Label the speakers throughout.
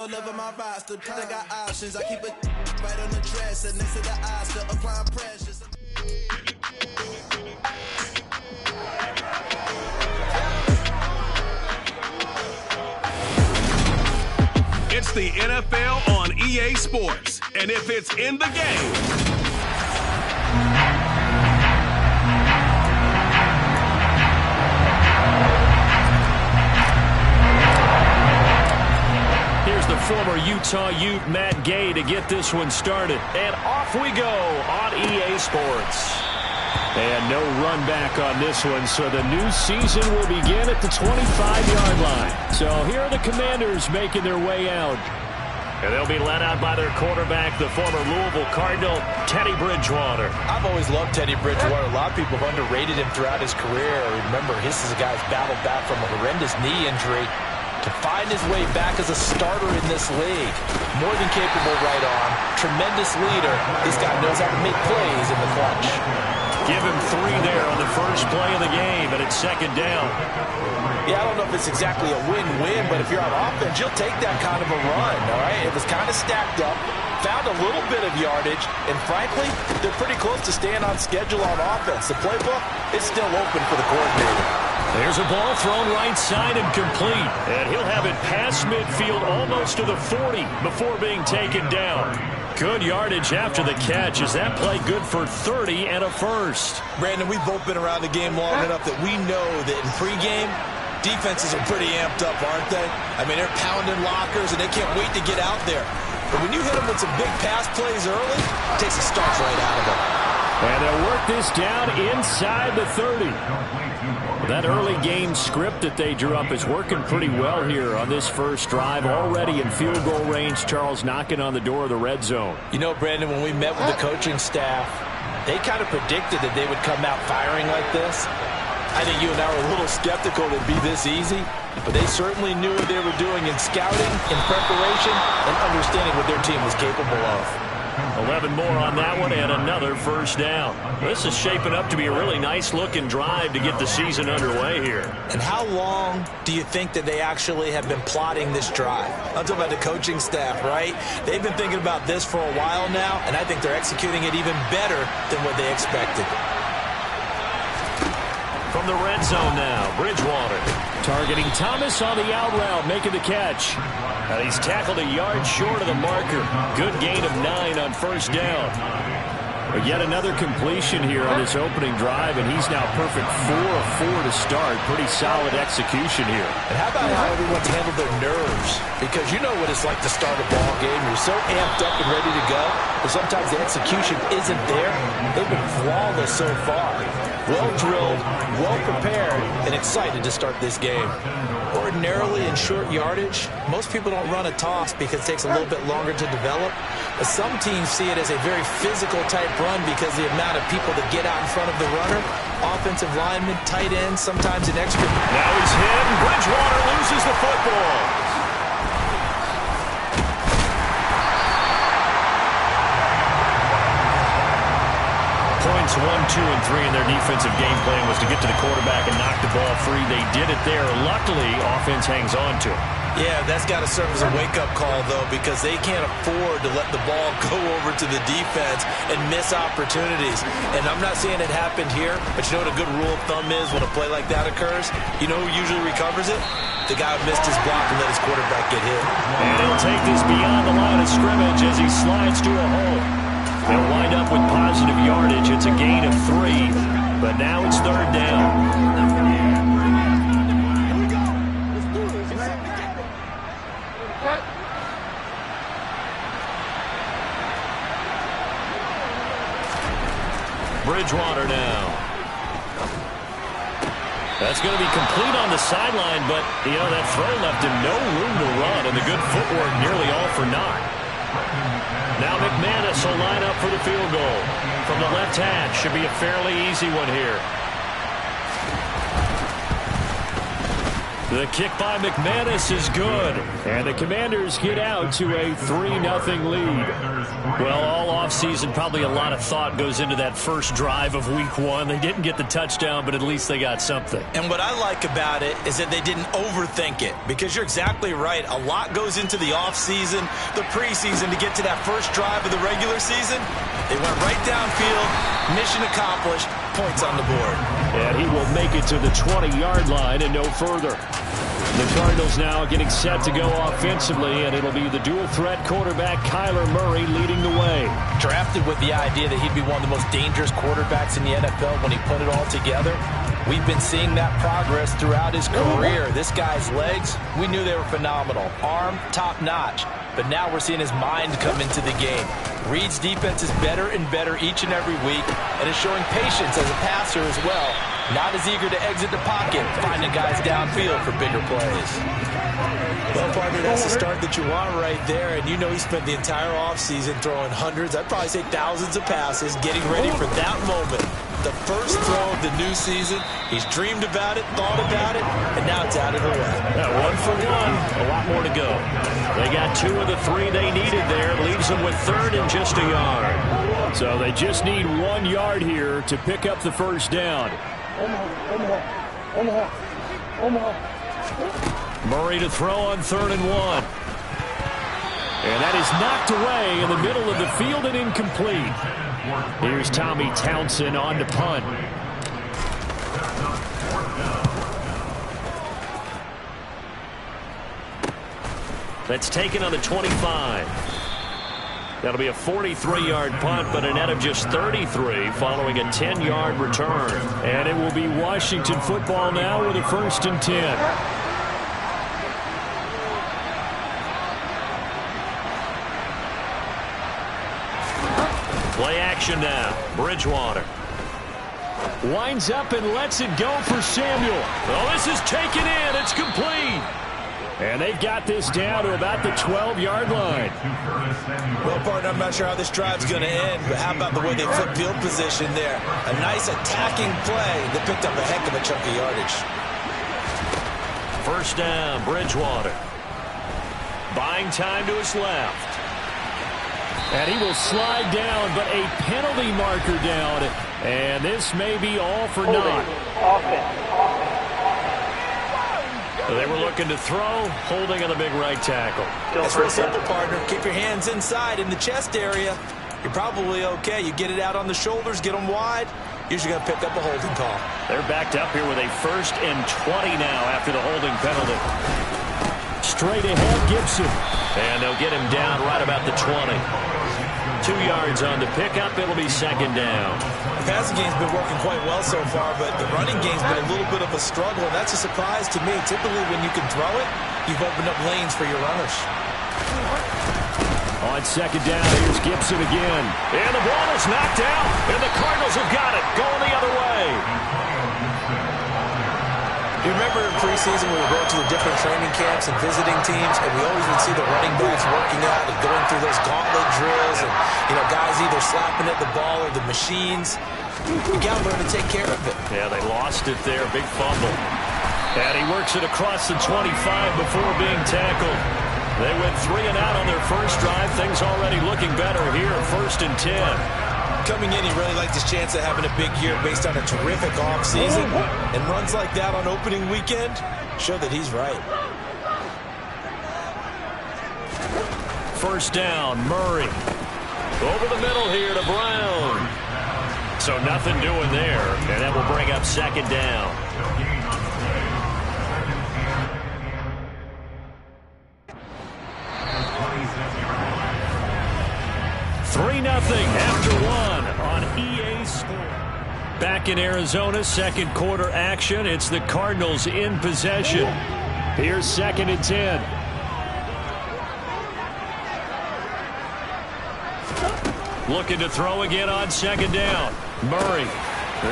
Speaker 1: Loving my roster, I got options. I keep it right on the dresser next to the Oscar, applying pressure.
Speaker 2: It's the NFL on EA Sports, and if it's in the game,
Speaker 3: the former Utah Ute Matt Gay to get this one started. And off we go on EA Sports. And no run back on this one, so the new season will begin at the 25-yard line. So here are the Commanders making their way out. And they'll be led out by their quarterback, the former Louisville Cardinal, Teddy Bridgewater.
Speaker 4: I've always loved Teddy Bridgewater. A lot of people have underrated him throughout his career. Remember, this is a guy who's battled back from a horrendous knee injury to find his way back as a starter in this league. More than capable right arm. Tremendous leader. This guy knows how to make plays in the clutch.
Speaker 3: Give him 3 there on the first play of the game, and it's second down.
Speaker 4: Yeah, I don't know if it's exactly a win-win, but if you're on offense, you'll take that kind of a run, all right? It was kind of stacked up, found a little bit of yardage, and frankly, they're pretty close to staying on schedule on offense. The playbook is still open for the coordinator.
Speaker 3: There's a ball thrown right side and complete. And he'll have it past midfield almost to the 40 before being taken down. Good yardage after the catch. Is that play good for 30 and a first?
Speaker 4: Brandon, we've both been around the game long enough that we know that in pregame, defenses are pretty amped up, aren't they? I mean, they're pounding lockers, and they can't wait to get out there. But when you hit them with some big pass plays early, it takes the starch right out of them.
Speaker 3: And they'll work this down inside the 30. That early game script that they drew up is working pretty well here on this first drive. Already in field goal range, Charles knocking on the door of the red zone.
Speaker 4: You know, Brandon, when we met with the coaching staff, they kind of predicted that they would come out firing like this. I think you and I were a little skeptical it would be this easy, but they certainly knew what they were doing in scouting, in preparation, and understanding what their team was capable of.
Speaker 3: 11 more on that one and another first down. This is shaping up to be a really nice-looking drive to get the season underway here.
Speaker 4: And how long do you think that they actually have been plotting this drive? I'm talking about the coaching staff, right? They've been thinking about this for a while now, and I think they're executing it even better than what they expected.
Speaker 3: From the red zone now, Bridgewater targeting Thomas on the out route, making the catch. And he's tackled a yard short of the marker. Good gain of 9 on first down. But yet another completion here on this opening drive, and he's now perfect 4 of 4 to start. Pretty solid execution here.
Speaker 4: And how about how everyone's handled their nerves? Because you know what it's like to start a ball game. You're so amped up and ready to go, but sometimes the execution isn't there. They've been flawless so far. Well-drilled, well-prepared, and excited to start this game. Ordinarily in short yardage, most people don't run a toss because it takes a little bit longer to develop. But some teams see it as a very physical type run because the amount of people that get out in front of the runner, offensive linemen, tight ends, sometimes an extra.
Speaker 3: Now he's hit, and Bridgewater loses the football. Points 1, 2, and 3 in their defensive game plan was to get to the quarterback and knock the ball free. They did it there. Luckily, offense hangs on to it.
Speaker 4: Yeah, that's got to serve as a wake-up call, though, because they can't afford to let the ball go over to the defense and miss opportunities. And I'm not saying it happened here, but you know what a good rule of thumb is when a play like that occurs? You know who usually recovers it? The guy who missed his block and let his quarterback get hit.
Speaker 3: And he'll take this beyond the line of scrimmage as he slides to a hole. They'll wind up with positive yardage. It's a gain of 3, but now it's third down. Bridgewater now. That's going to be complete on the sideline, but, you know, that throw left him no room to run, and the good footwork nearly all for naught. Now McManus will line up for the field goal. From the left hash, should be a fairly easy one here. The kick by McManus is good. And the Commanders get out to a 3-0 lead. Well, all offseason, probably a lot of thought goes into that first drive of Week 1. They didn't get the touchdown, but at least they got something.
Speaker 4: And what I like about it is that they didn't overthink it, because you're exactly right. A lot goes into the offseason, the preseason, to get to that first drive of the regular season. They went right downfield, mission accomplished, points on the board.
Speaker 3: And he will make it to the 20-yard line and no further. The Cardinals now getting set to go offensively, and it'll be the dual-threat quarterback Kyler Murray leading the way.
Speaker 4: Drafted with the idea that he'd be one of the most dangerous quarterbacks in the NFL when he put it all together. We've been seeing that progress throughout his career. This guy's legs, we knew they were phenomenal. Arm, top-notch. But now we're seeing his mind come into the game. Reed's defense is better and better each and every week, and is showing patience as a passer as well. Not as eager to exit the pocket, finding guys downfield for bigger plays. Well, partner, that's the start that you want right there, and you know he spent the entire offseason throwing hundreds, I'd probably say thousands of passes, getting ready for that moment. The first throw of the new season. He's dreamed about it, thought about it, and now it's out of the way.
Speaker 3: Yeah, 1 for 1. A lot more to go. They got 2 of the 3 they needed there. Leaves them with third and just a yard. So they just need 1 yard here to pick up the first down. Murray to throw on 3rd and 1. And that is knocked away in the middle of the field and incomplete. Here's Tommy Townsend on to punt. That's taken on the 25. That'll be a 43-yard punt, but a net of just 33 following a 10-yard return. And it will be Washington football now with a 1st and 10. Play action now. Bridgewater winds up and lets it go for Samuel. Oh, this is taken in. It's complete. And they've got this down to about the 12-yard line.
Speaker 4: Well, partner, I'm not sure how this drive's going to end, but how about the way they flipped field position there? A nice attacking play that picked up a heck of a chunk of yardage.
Speaker 3: 1st down, Bridgewater. Buying time to his left. And he will slide down, but a penalty marker down. And this may be all for naught. They were looking to throw, holding on the big right tackle.
Speaker 4: That's real simple, partner. Keep your hands inside in the chest area. You're probably okay. You get it out on the shoulders, get them wide. Usually going to pick up a holding call.
Speaker 3: They're backed up here with a 1st and 20 now after the holding penalty. Straight ahead, Gibson. And they'll get him down right about the 20. 2 yards on the pickup. It'll be 2nd down.
Speaker 4: The passing game's been working quite well so far, but the running game's been a little bit of a struggle, and that's a surprise to me. Typically, when you can throw it, you've opened up lanes for your runners.
Speaker 3: On 2nd down, here's Gibson again. And the ball is knocked out, and the Cardinals have got it. Going the other way.
Speaker 4: Do you remember in preseason we were going to the different training camps and visiting teams, and we always would see the running backs working out and going through those gauntlet drills, and guys either slapping at the ball or the machines. You got to learn to take care of it.
Speaker 3: Yeah, they lost it there. Big fumble. And he works it across the 25 before being tackled. They went 3 and out on their first drive. Things already looking better here. 1st and 10.
Speaker 4: Coming in, he really liked his chance of having a big year based on a terrific offseason. And runs like that on opening weekend show that he's right.
Speaker 3: 1st down, Murray. Over the middle here to Brown. So nothing doing there, and that will bring up 2nd down. 3-0 after 1 on EA Sports. Back in Arizona, 2nd quarter action. It's the Cardinals in possession. Here's 2nd and 10. Looking to throw again on 2nd down. Murray.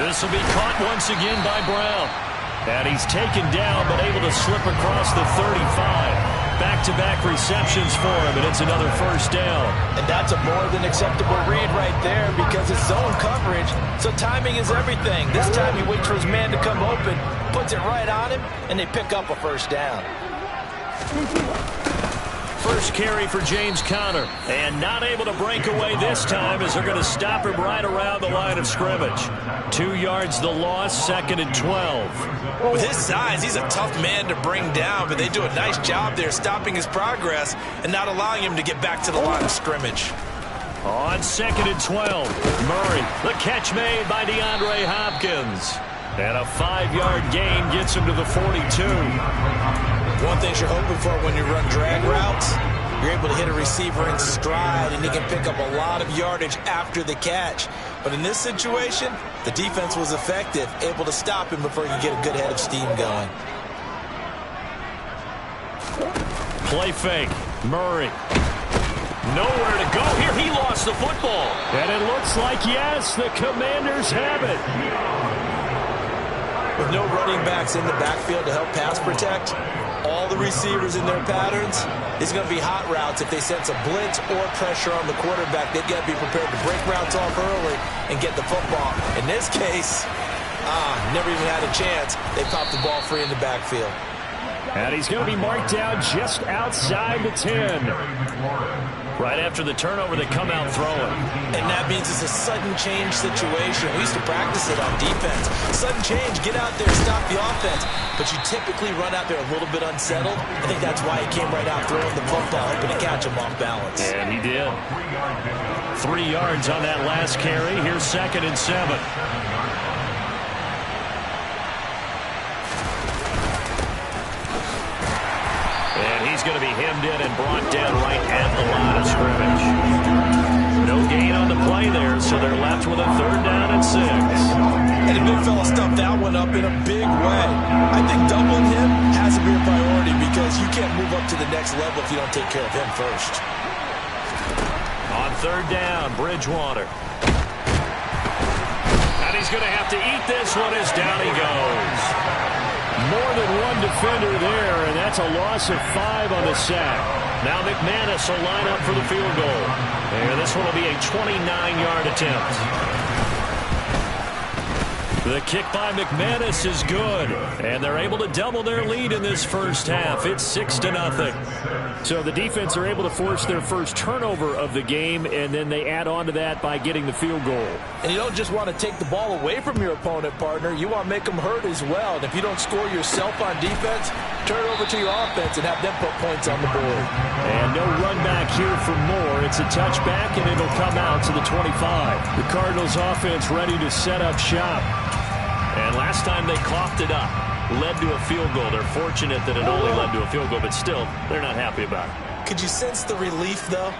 Speaker 3: This will be caught once again by Brown. And he's taken down, but able to slip across the 35. back-to-back receptions for him, and it's another first down.
Speaker 4: And that's a more than acceptable read right there because it's zone coverage, so timing is everything. This time he waits for his man to come open, puts it right on him, and they pick up a first down.
Speaker 3: First carry for James Conner, and not able to break away this time as they're going to stop him right around the line of scrimmage. 2 yards the loss, 2nd and 12.
Speaker 4: With his size, he's a tough man to bring down, but they do a nice job there stopping his progress and not allowing him to get back to the line of scrimmage.
Speaker 3: On 2nd and 12, Murray, the catch made by DeAndre Hopkins. And a 5-yard gain gets him to the 42.
Speaker 4: One thing you're hoping for when you run drag routes, you're able to hit a receiver in stride, and he can pick up a lot of yardage after the catch. But in this situation, the defense was effective, able to stop him before he could get a good head of steam going.
Speaker 3: Play fake. Murray. Nowhere to go here. He lost the football. And it looks like, yes, the Commanders have it.
Speaker 4: With no running backs in the backfield to help pass protect, all the receivers in their patterns, it's going to be hot routes. If they sense a blitz or pressure on the quarterback, they've got to be prepared to break routes off early and get the football. In this case, never even had a chance. They popped the ball free in the backfield.
Speaker 3: And he's going to be marked down just outside the 10. Right after the turnover, they come out throwing.
Speaker 4: And that means it's a sudden change situation. We used to practice it on defense. Sudden change, get out there, stop the offense. But you typically run out there a little bit unsettled. I think that's why he came right out throwing the football, hoping to catch him off balance.
Speaker 3: And he did. 3 yards on that last carry. Here's 2nd and 7. He's going to be hemmed in and brought down right at the line of scrimmage. No gain on the play there, so they're left with a 3rd down and 6.
Speaker 4: And the big fella stuffed that one up in a big way. I think doubling him has to be a priority because you can't move up to the next level if you don't take care of him first.
Speaker 3: On 3rd down, Bridgewater. And he's going to have to eat this one as down he goes. More than one defender there, and that's a loss of 5 on the sack. Now McManus will line up for the field goal. And this one will be a 29-yard attempt. The kick by McManus is good, and they're able to double their lead in this first half. It's 6-0. So the defense are able to force their first turnover of the game, and then they add on to that by getting the field goal.
Speaker 4: And you don't just want to take the ball away from your opponent, partner. You want to make them hurt as well. And if you don't score yourself on defense, turn it over to your offense and have them put points on the board.
Speaker 3: And no run back here for more. It's a touchback, and it'll come out to the 25. The Cardinals offense ready to set up shop. And last time they coughed it up, led to a field goal. They're fortunate that it only led to a field goal, but still, they're not happy about it.
Speaker 4: Could you sense the relief, though,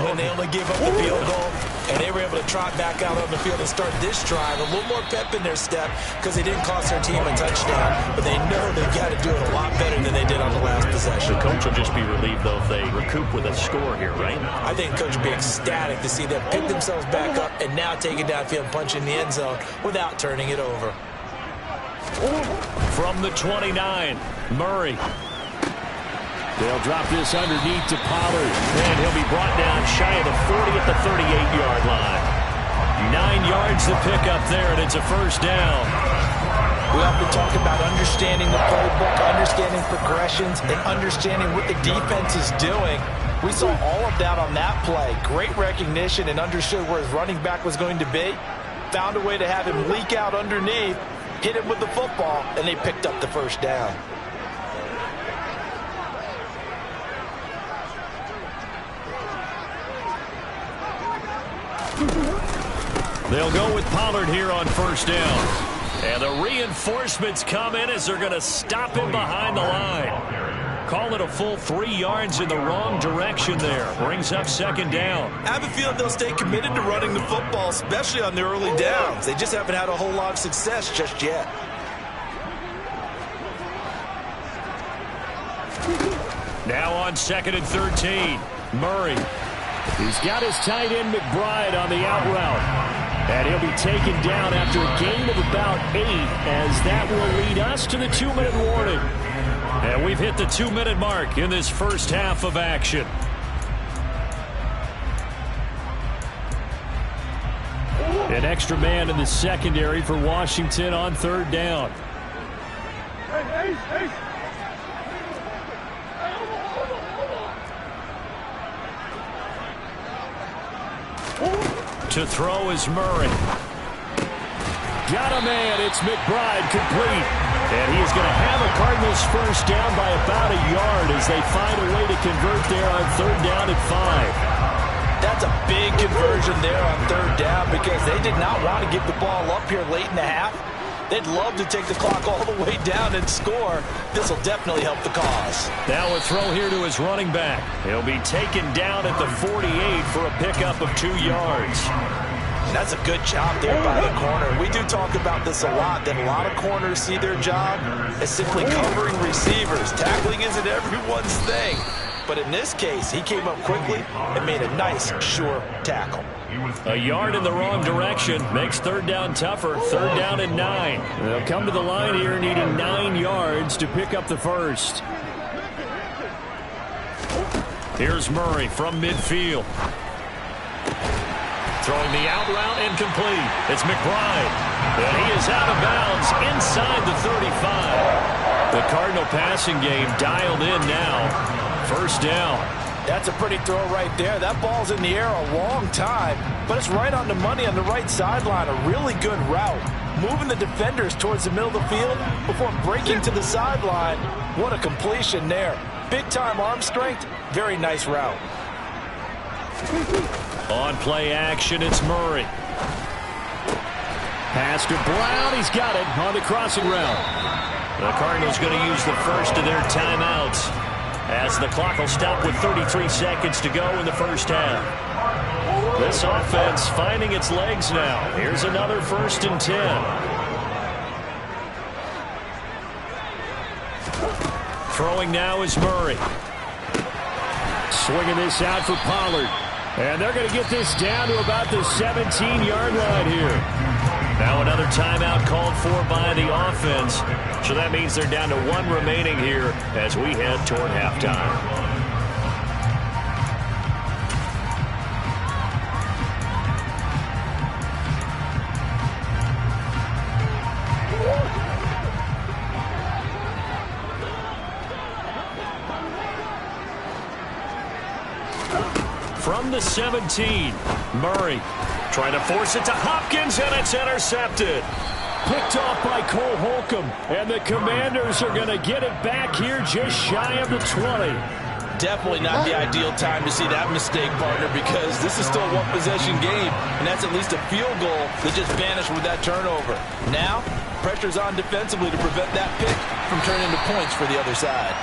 Speaker 4: when they only gave up the field goal and they were able to trot back out on the field and start this drive? A little more pep in their step because they didn't cost their team a touchdown, but they know they've got to do it a lot better than they did on the last possession.
Speaker 3: The coach will just be relieved, though, if they recoup with a score here, right?
Speaker 4: I think the coach will be ecstatic to see them pick themselves back up and now take it downfield and punch in the end zone without turning it over.
Speaker 3: From the 29, Murray. They'll drop this underneath to Pollard, and he'll be brought down shy of the 40 at the 38-yard line. 9 yards to pick up there, and it's a first down.
Speaker 4: We often talk about understanding the playbook, understanding progressions, and understanding what the defense is doing. We saw all of that on that play. Great recognition and understood where his running back was going to be. Found a way to have him leak out underneath, hit him with the football, and they picked up the first down.
Speaker 3: They'll go with Pollard here on first down. And the reinforcements come in as they're going to stop him behind the line. Call it a full 3 yards in the wrong direction there. Brings up 2nd down.
Speaker 4: I have a feeling they'll stay committed to running the football, especially on their early downs. They just haven't had a whole lot of success just yet.
Speaker 3: Now on 2nd and 13, Murray. He's got his tight end McBride on the out route. And he'll be taken down after a gain of about 8, as that will lead us to the 2-minute warning. And we've hit the 2-minute mark in this first half of action. An extra man in the secondary for Washington on third down. To throw is Murray. Got a man. It's McBride complete. And he is going to have a Cardinals first down by about a yard as they find a way to convert there on third down and 5.
Speaker 4: That's a big conversion there on third down because they did not want to give the ball up here late in the half. They'd love to take the clock all the way down and score. This will definitely help the cause.
Speaker 3: Now a throw here to his running back. He'll be taken down at the 48 for a pickup of 2 yards.
Speaker 4: That's a good job there by the corner. We do talk about this a lot, that a lot of corners see their job as simply covering receivers. Tackling isn't everyone's thing. But in this case, he came up quickly and made a nice, sure tackle.
Speaker 3: A yard in the wrong direction makes third down tougher. Third down and 9. They'll come to the line here needing 9 yards to pick up the first. Here's Murray from midfield. Throwing the out route incomplete. It's McBride. And he is out of bounds inside the 35. The Cardinal passing game dialed in now. First down.
Speaker 4: That's a pretty throw right there. That ball's in the air a long time, but it's right on the money on the right sideline. A really good route. Moving the defenders towards the middle of the field before breaking to the sideline. What a completion there. Big-time arm strength. Very nice route.
Speaker 3: On play action, it's Murray. Pass to Brown. He's got it on the crossing route. The Cardinals going to use the first of their timeouts, as the clock will stop with 33 seconds to go in the first half. This offense finding its legs now. Here's another 1st and 10. Throwing now is Murray. Swinging this out for Pollard. And they're going to get this down to about the 17-yard line here. Now another timeout called for by the offense. So that means they're down to 1 remaining here as we head toward halftime. From the 17, Murray trying to force it to Hopkins, and it's intercepted. Picked off by Cole Holcomb, and the Commanders are going to get it back here just shy of the 20.
Speaker 4: Definitely not the ideal time to see that mistake, partner, because this is still a one-possession game, and that's at least a field goal that just vanished with that turnover. Now, pressure's on defensively to prevent that pick from turning into points for the other side.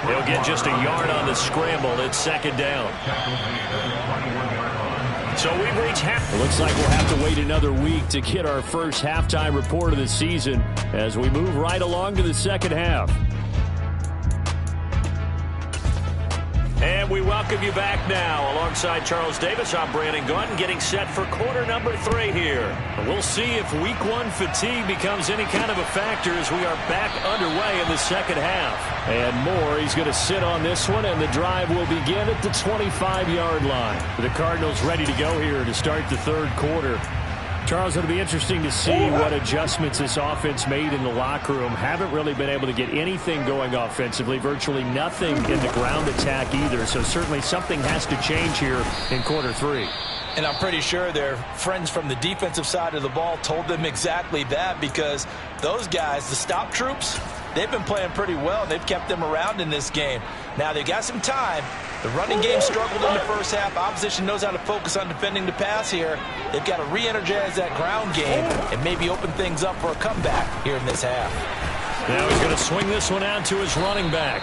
Speaker 3: He'll get just a yard on the scramble. It's second down. So we've reached half. It looks like we'll have to wait another week to get our first halftime report of the season as we move right along to the second half. And we welcome you back now. Alongside Charles Davis, I'm Brandon Gordon, getting set for quarter number 3 here. And we'll see if week 1 fatigue becomes any kind of a factor as we are back underway in the second half. And more, he's going to sit on this one, and the drive will begin at the 25-yard line. The Cardinals ready to go here to start the third quarter. Charles, it'll be interesting to see what adjustments this offense made in the locker room. Haven't really been able to get anything going offensively, virtually nothing in the ground attack either. So certainly something has to change here in quarter 3.
Speaker 4: And I'm pretty sure their friends from the defensive side of the ball told them exactly that, because those guys, the stop troops, they've been playing pretty well. They've kept them around in this game. Now they've got some time. The running game struggled in the first half. Opposition knows how to focus on defending the pass here. They've got to re-energize that ground game and maybe open things up for a comeback here in this half.
Speaker 3: Now he's going to swing this one out to his running back.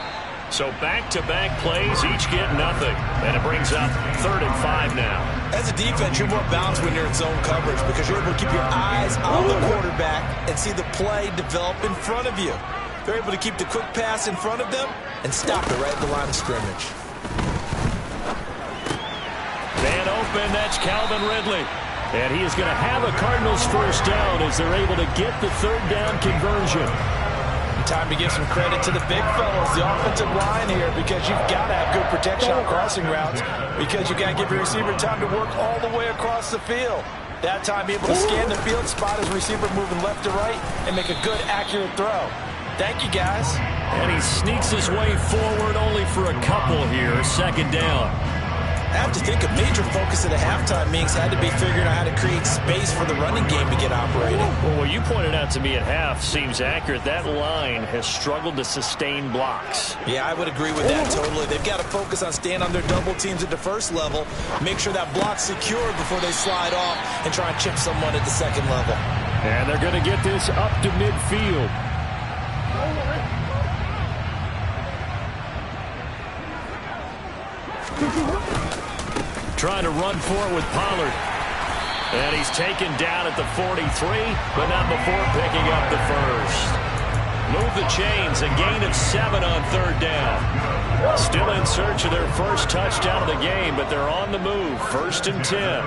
Speaker 3: So back-to-back plays, each get nothing. And it brings up 3rd and 5 now.
Speaker 4: As a defense, you're more balanced when you're in zone coverage because you're able to keep your eyes on the quarterback and see the play develop in front of you. They're able to keep the quick pass in front of them and stop it right at the line of scrimmage.
Speaker 3: Man open, that's Calvin Ridley. And he is going to have a Cardinals first down as they're able to get the 3rd down conversion.
Speaker 4: time to give some credit to the big fellas, the offensive line here, because you've got to have good protection on crossing routes, because you've got to give your receiver time to work all the way across the field. That time, be able to scan the field, spot his receiver moving left to right, and make a good, accurate throw. Thank you, guys.
Speaker 3: And he sneaks his way forward only for a couple here. Second down.
Speaker 4: I have to think a major focus of the halftime meetings had to be figuring out how to create space for the running game to get operating.
Speaker 3: Well, what you pointed out to me at half seems accurate. That line has struggled to sustain blocks.
Speaker 4: Yeah, I would agree with that totally. They've got to focus on staying on their double teams at the first level, make sure that block's secure before they slide off and try and chip someone at the second level.
Speaker 3: And they're going to get this up to midfield. Trying to run for it with Pollard. And he's taken down at the 43, but not before picking up the first. Move the chains, a gain of 7 on third down. Still in search of their first touchdown of the game, but they're on the move. 1st and 10.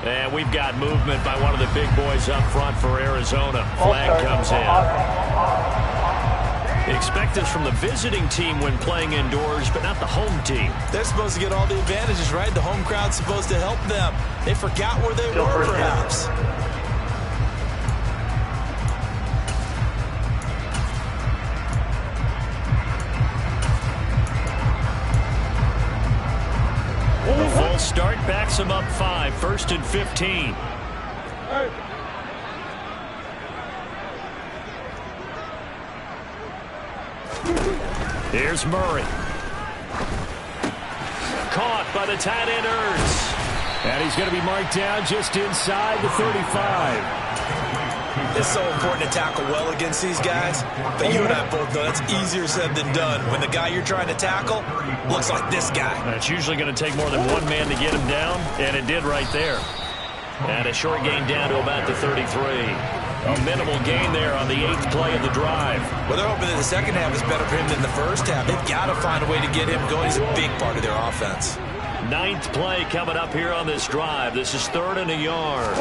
Speaker 3: And we've got movement by one of the big boys up front for Arizona. Flag comes in. Expect this from the visiting team when playing indoors, but not the home team.
Speaker 4: They're supposed to get all the advantages, right? The home crowd's supposed to help them. They forgot where they were, perhaps.
Speaker 3: The full start backs him up 5, 1st and 15. Here's Murray. Caught by the tight end Ertz. And he's going to be marked down just inside the 35.
Speaker 4: It's so important to tackle well against these guys, but you and I both know that's easier said than done when the guy you're trying to tackle looks like this guy.
Speaker 3: It's usually going to take more than one man to get him down, and it did right there. And a short gain down to about the 33. A minimal gain there on the 8th play of the drive.
Speaker 4: Well, they're hoping that the second half is better for him than the first half. They've got to find a way to get him going. He's a big part of their offense.
Speaker 3: 9th play coming up here on this drive. This is 3rd and a yard.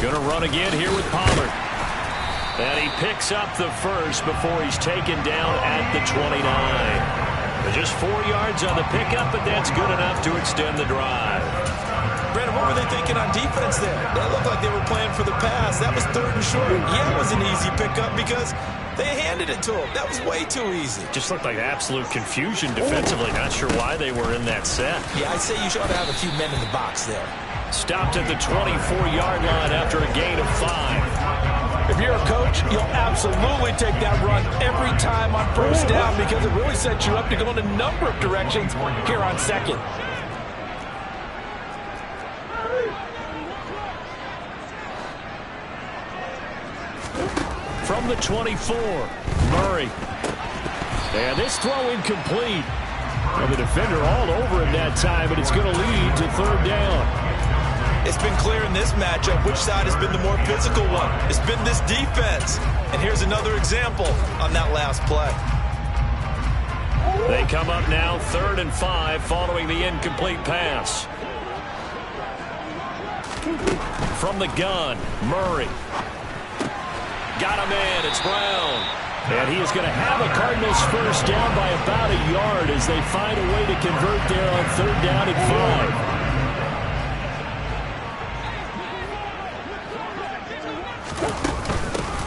Speaker 3: Going to run again here with Pollard. And he picks up the first before he's taken down at the 29. Just 4 yards on the pickup, but that's good enough to extend the drive.
Speaker 4: Brandon, what were they thinking on defense there? That looked like they were playing for the pass. That was 3rd and short. Yeah, it was an easy pickup because they handed it to him. That was way too easy.
Speaker 3: Just looked like absolute confusion defensively. Not sure why they were in that set.
Speaker 4: Yeah, I'd say you should have a few men in the box there.
Speaker 3: Stopped at the 24-yard line after a gain of 5.
Speaker 4: If you're a coach, you'll absolutely take that run every time on first down because it really sets you up to go in a number of directions here on second.
Speaker 3: From the 24, Murray. And this throw incomplete. And the defender all over him that time, but it's going to lead to 3rd down.
Speaker 4: It's been clear in this matchup which side has been the more physical one. It's been this defense. And here's another example on that last play.
Speaker 3: They come up now 3rd and 5 following the incomplete pass. From the gun, Murray. Got him in. It's Brown. And he is going to have a Cardinals first down by about a yard as they find a way to convert there on 3rd down and 5.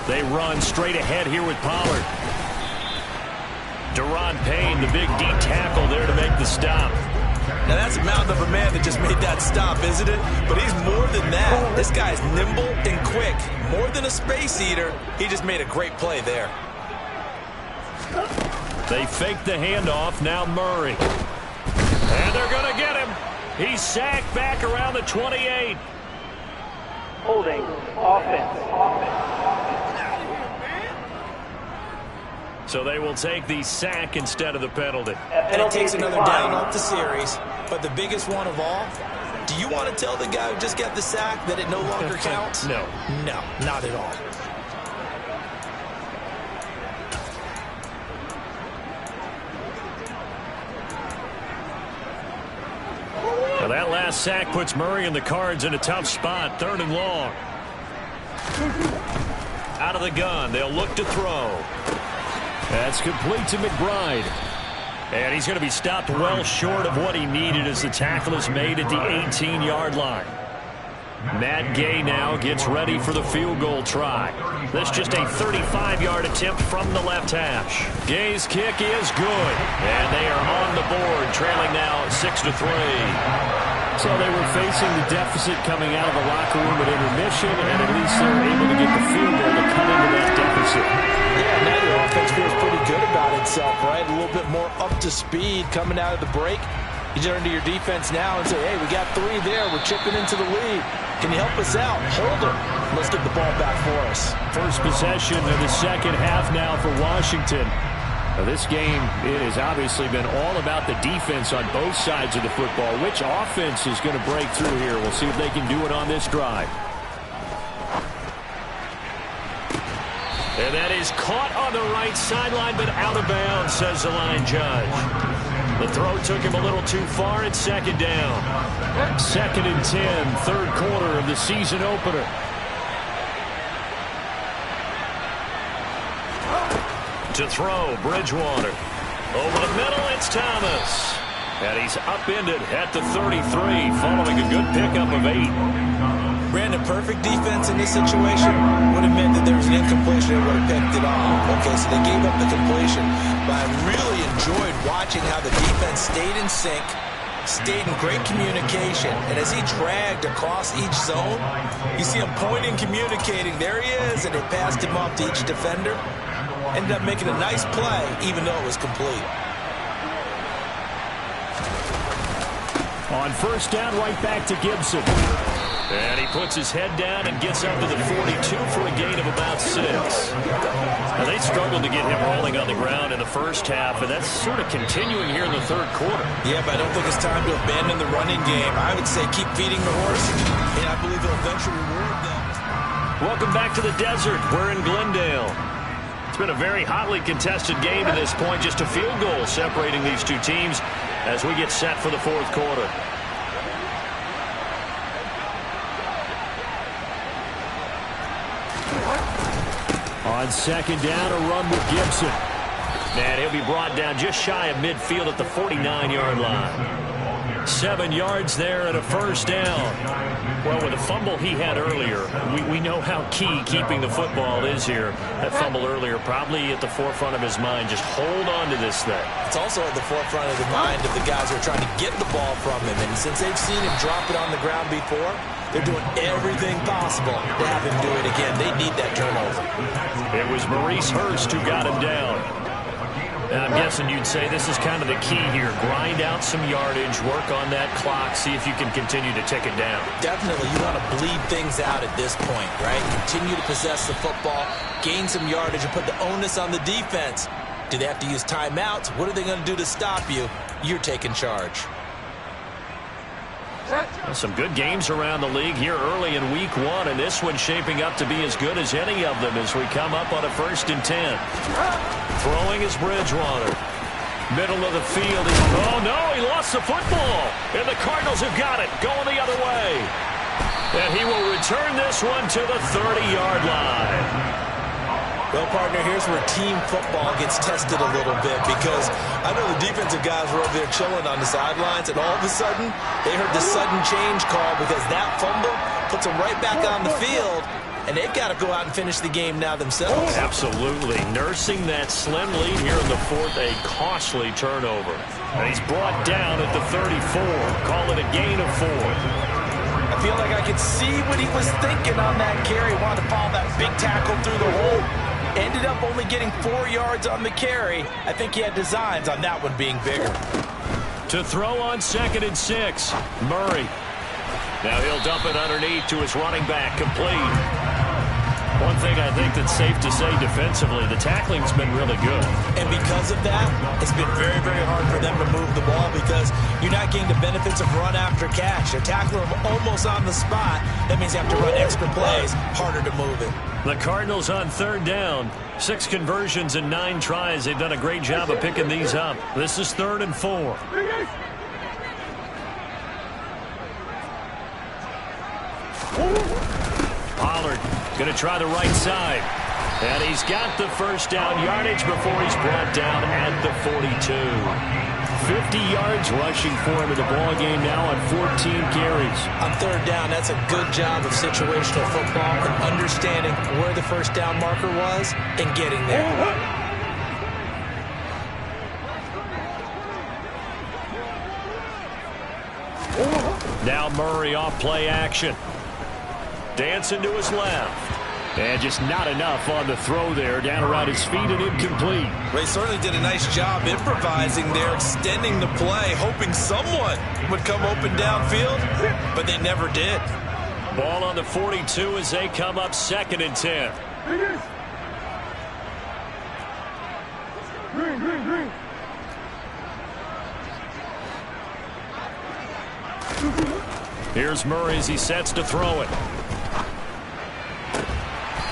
Speaker 3: They run straight ahead here with Pollard. Deron Payne, the big D tackle there to make the stop.
Speaker 4: Now that's a mountain of a man that just made that stop, isn't it? But he's more than that. This guy's nimble and quick. More than a space eater, he just made a great play there.
Speaker 3: They fake the handoff, now Murray. And they're going to get him. He's sacked back around the 28.
Speaker 5: Holding, offense.
Speaker 3: So they will take the sack instead of the penalty.
Speaker 4: And it takes another down off the series. But the biggest one of all, do you want to tell the guy who just got the sack that it no longer counts?
Speaker 3: No.
Speaker 4: No, not at all.
Speaker 3: last sack puts Murray and the Cards in a tough spot. 3rd and long. Out of the gun. They'll look to throw. That's complete to McBride. And he's going to be stopped well short of what he needed as the tackle is made at the 18-yard line. Matt Gay now gets ready for the field goal try. This just a 35-yard attempt from the left hash. Gay's kick is good. And they are on the board, trailing now 6-3. So they were facing the deficit coming out of the locker room at intermission, and at least they were able to get the field goal to cut into that deficit.
Speaker 4: Yeah, now the offense feels pretty good about itself, right? A little bit more up to speed coming out of the break. You turn to your defense now and say, hey, we got 3 there. We're chipping into the lead. Can you help us out? Hold them. Let's get the ball back for us.
Speaker 3: First possession of the second half now for Washington. Now this game has obviously been all about the defense on both sides of the football. Which offense is going to break through here? We'll see if they can do it on this drive. And that is caught on the right sideline, but out of bounds, says the line judge. The throw took him a little too far. It's 2nd down. 2nd and 10, 3rd quarter of the season opener. To throw, Bridgewater. Over the middle, it's Thomas. And he's upended at the 33, following a good pickup of 8.
Speaker 4: Brandon, perfect defense in this situation would have meant that there was an incompletion that would have picked it off. Okay, so they gave up the completion. But I really enjoyed watching how the defense stayed in sync, stayed in great communication. And as he dragged across each zone, you see him pointing, communicating. There he is, and they passed him off to each defender. Ended up making a nice play, even though it was complete.
Speaker 3: On 1st down, right back to Gibson. And he puts his head down and gets up to the 42 for a gain of about 6. Now they struggled to get him rolling on the ground in the first half, and that's sort of continuing here in the 3rd quarter.
Speaker 4: Yeah, but I don't think it's time to abandon the running game. I would say keep feeding the horse, and I believe he'll eventually reward them.
Speaker 3: Welcome back to the desert. We're in Glendale. It's been a very hotly contested game to this point. Just a field goal separating these two teams as we get set for the 4th quarter. On 2nd down, a run with Gibson. And he'll be brought down just shy of midfield at the 49-yard line. 7 yards there and a 1st down. Well, with the fumble he had earlier, we know how key keeping the football is here. That fumble earlier probably at the forefront of his mind. Just hold on to this thing.
Speaker 4: It's also at the forefront of the mind of the guys who are trying to get the ball from him. And since they've seen him drop it on the ground before, they're doing everything possible to have him do it again. They need that turnover.
Speaker 3: It was Maurice Hurst who got him down. And I'm guessing you'd say this is kind of the key here. Grind out some yardage, work on that clock, see if you can continue to tick it down.
Speaker 4: Definitely, you want to bleed things out at this point, right? Continue to possess the football, gain some yardage, and put the onus on the defense. Do they have to use timeouts? What are they going to do to stop you? You're taking charge.
Speaker 3: Well, some good games around the league here early in week 1, and this one's shaping up to be as good as any of them as we come up on a 1st and 10. Throwing is Bridgewater. Middle of the field. Oh, no, he lost the football. And the Cardinals have got it, going the other way. And he will return this one to the 30-yard line.
Speaker 4: Well, partner, here's where team football gets tested a little bit, because I know the defensive guys were over there chilling on the sidelines, and all of a sudden, they heard the sudden change call because that fumble puts them right back on the field, and they've got to go out and finish the game now themselves.
Speaker 3: Absolutely. Nursing that slim lead here in the 4th, a costly turnover. And he's brought down at the 34. Call it a gain of 4.
Speaker 4: I feel like I could see what he was thinking on that carry. Wanted to follow that big tackle through the hole. Ended up only getting 4 yards on the carry. I think he had designs on that one being bigger.
Speaker 3: To throw on 2nd and 6, Murray. Now he'll dump it underneath to his running back, complete. One thing I think that's safe to say defensively, the tackling's been really good.
Speaker 4: And because of that, it's been very, very hard for them to move the ball because you're not getting the benefits of run after catch. They're tackling them almost on the spot. That means you have to run extra plays, harder to move it.
Speaker 3: The Cardinals on 3rd down. 6 conversions and 9 tries. They've done a great job of picking these up. This is 3rd and 4. Going to try the right side. And he's got the first down yardage before he's brought down at the 42. 50 yards rushing for him in the ball game now on 14 carries.
Speaker 4: On third down, that's a good job of situational football and understanding where the first down marker was and getting there.
Speaker 3: Now Murray off play action. Dancing to his left. And just not enough on the throw there. Down around his feet and incomplete.
Speaker 6: Ray certainly did a nice job improvising there, extending the play, hoping someone would come open downfield, but they never did.
Speaker 3: Ball on the 42 as they come up 2nd and 10. Here's Murray as he sets to throw it.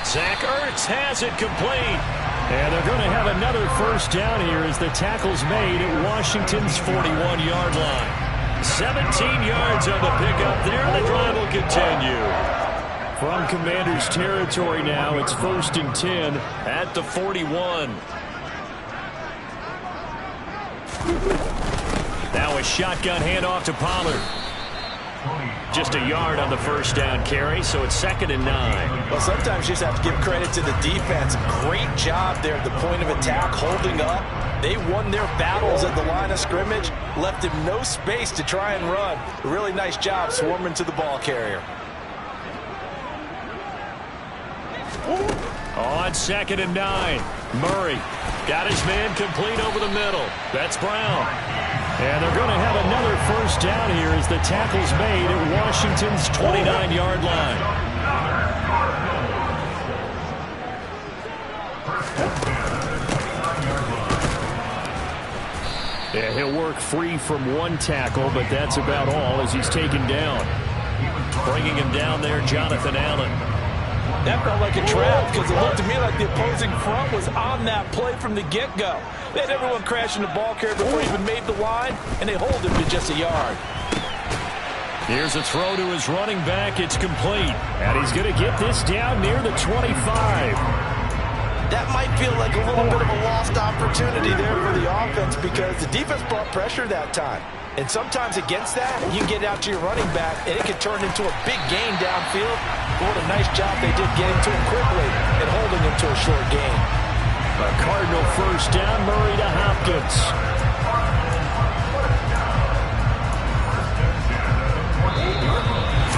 Speaker 3: Zach Ertz has it complete. And they're going to have another first down here as the tackle's made at Washington's 41-yard line. 17 yards on the pickup there, and the drive will continue. From Commander's territory now, it's 1st and 10 at the 41. Now a shotgun handoff to Pollard. Just a yard on the first down carry, so it's 2nd and 9.
Speaker 4: Well, sometimes you just have to give credit to the defense. Great job there at the point of attack, holding up. They won their battles at the line of scrimmage, left him no space to try and run. A really nice job swarming to the ball carrier.
Speaker 3: On 2nd and 9, Murray got his man complete over the middle. That's Brown. And they're going to have another first down here as the tackle's made at Washington's 29-yard line. Yeah, he'll work free from one tackle, but that's about all as he's taken down. Bringing him down there, Jonathan Allen.
Speaker 4: That felt like a trap because it looked to me like the opposing front was on that play from the get-go. They had everyone crashing the ball carrier before he even made the line, and they hold him to just a yard.
Speaker 3: Here's a throw to his running back. It's complete. And he's going to get this down near the 25.
Speaker 4: That might feel like a little bit of a lost opportunity there for the offense because the defense brought pressure that time. And sometimes against that, you can get out to your running back, and it can turn into a big gain downfield. But what a nice job they did getting to him quickly and holding him to a short gain.
Speaker 3: A Cardinal first down, Murray to Hopkins.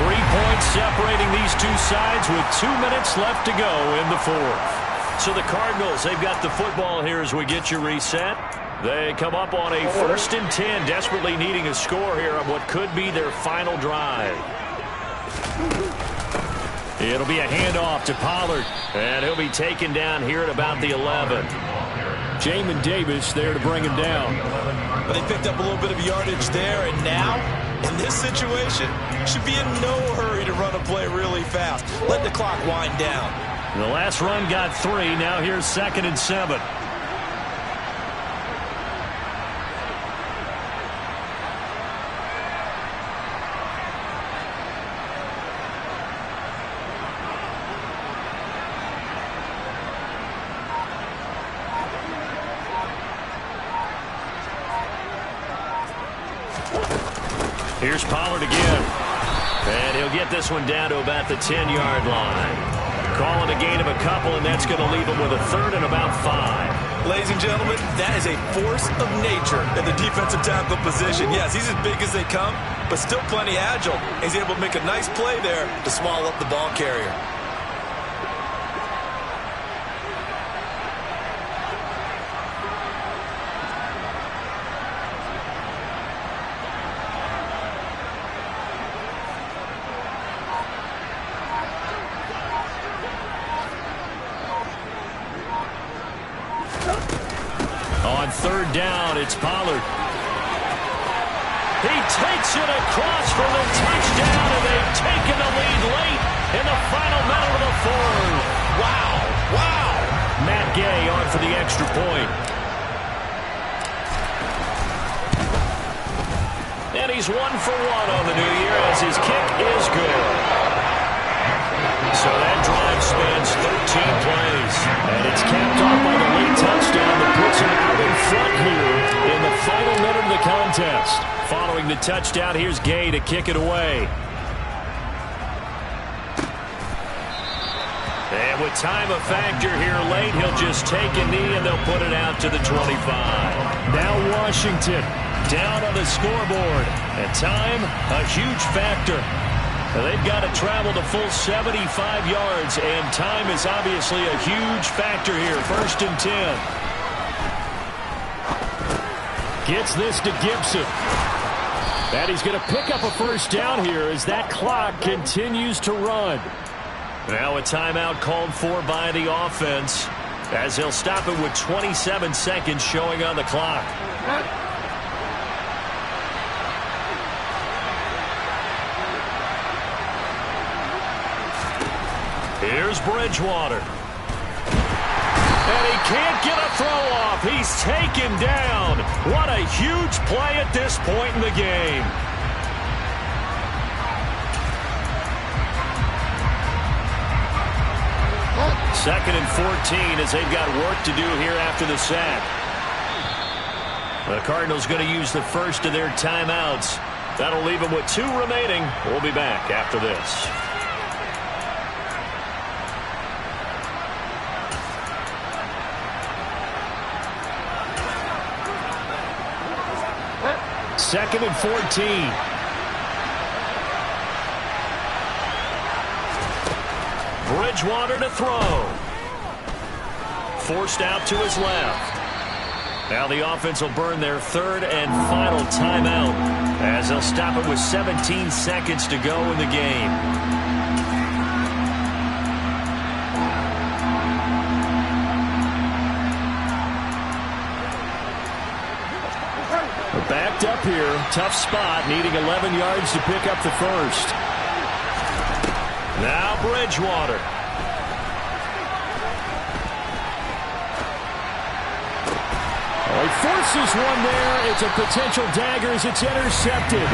Speaker 3: 3 points separating these two sides with 2 minutes left to go in the 4th. So the Cardinals, they've got the football here as we get you reset. They come up on a 1st and 10, desperately needing a score here on what could be their final drive. It'll be a handoff to Pollard, and he'll be taken down here at about the 11. Jamin Davis there to bring him down.
Speaker 6: But they picked up a little bit of yardage there, and now, in this situation, should be in no hurry to run a play really fast. Let the clock wind down.
Speaker 3: The last run got 3. Now here's 2nd and 7. Here's Pollard again. And he'll get this one down to about the 10-yard line. Calling a gain of a couple, and that's going to leave him with a 3rd and about 5.
Speaker 6: Ladies and gentlemen, that is a force of nature at the defensive tackle position. Yes, he's as big as they come, but still plenty agile. He's able to make a nice play there to swallow up the ball carrier.
Speaker 3: On 3rd down, it's Pollard. He takes it across for the touchdown, and they've taken the lead late in the final minute of the 4th. Wow, wow. Matt Gay on for the extra point. And he's 1 for 1 on the new year as his kick is good. So that drive to touchdown. Here's Gay to kick it away. And with time a factor here late, he'll just take a knee and they'll put it out to the 25. Now Washington down on the scoreboard. And time, a huge factor. They've got to travel the full 75 yards, and time is obviously a huge factor here. 1st and 10. Gets this to Gibson. And he's going to pick up a first down here as that clock continues to run. Now a timeout called for by the offense as they'll stop it with 27 seconds showing on the clock. Here's Bridgewater. And he can't get a throw off. He's taken down. What a huge play at this point in the game. Second and 14 as they've got work to do here after the sack. The Cardinals going to use the first of their timeouts. That'll leave them with 2 remaining. We'll be back after this. Second and 14. Bridgewater to throw. Forced out to his left. Now the offense will burn their 3rd and final timeout as they'll stop it with 17 seconds to go in the game. Backed up here. Tough spot. Needing 11 yards to pick up the first. Now Bridgewater. He forces one there. It's a potential dagger as it's intercepted.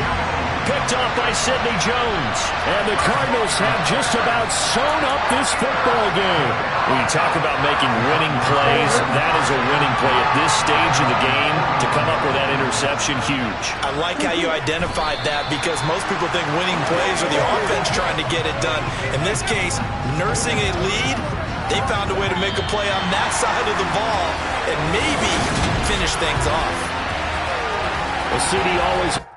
Speaker 3: Picked off by Sidney Jones. And the Cardinals have just about sewn up this football game. When you talk about making winning plays, that is a winning play at this stage of the game. To come up with that interception, huge.
Speaker 6: I like how you identified that because most people think winning plays are the offense trying to get it done. In this case, nursing a lead, they found a way to make a play on that side of the ball and maybe finish things off.
Speaker 3: Well, CD always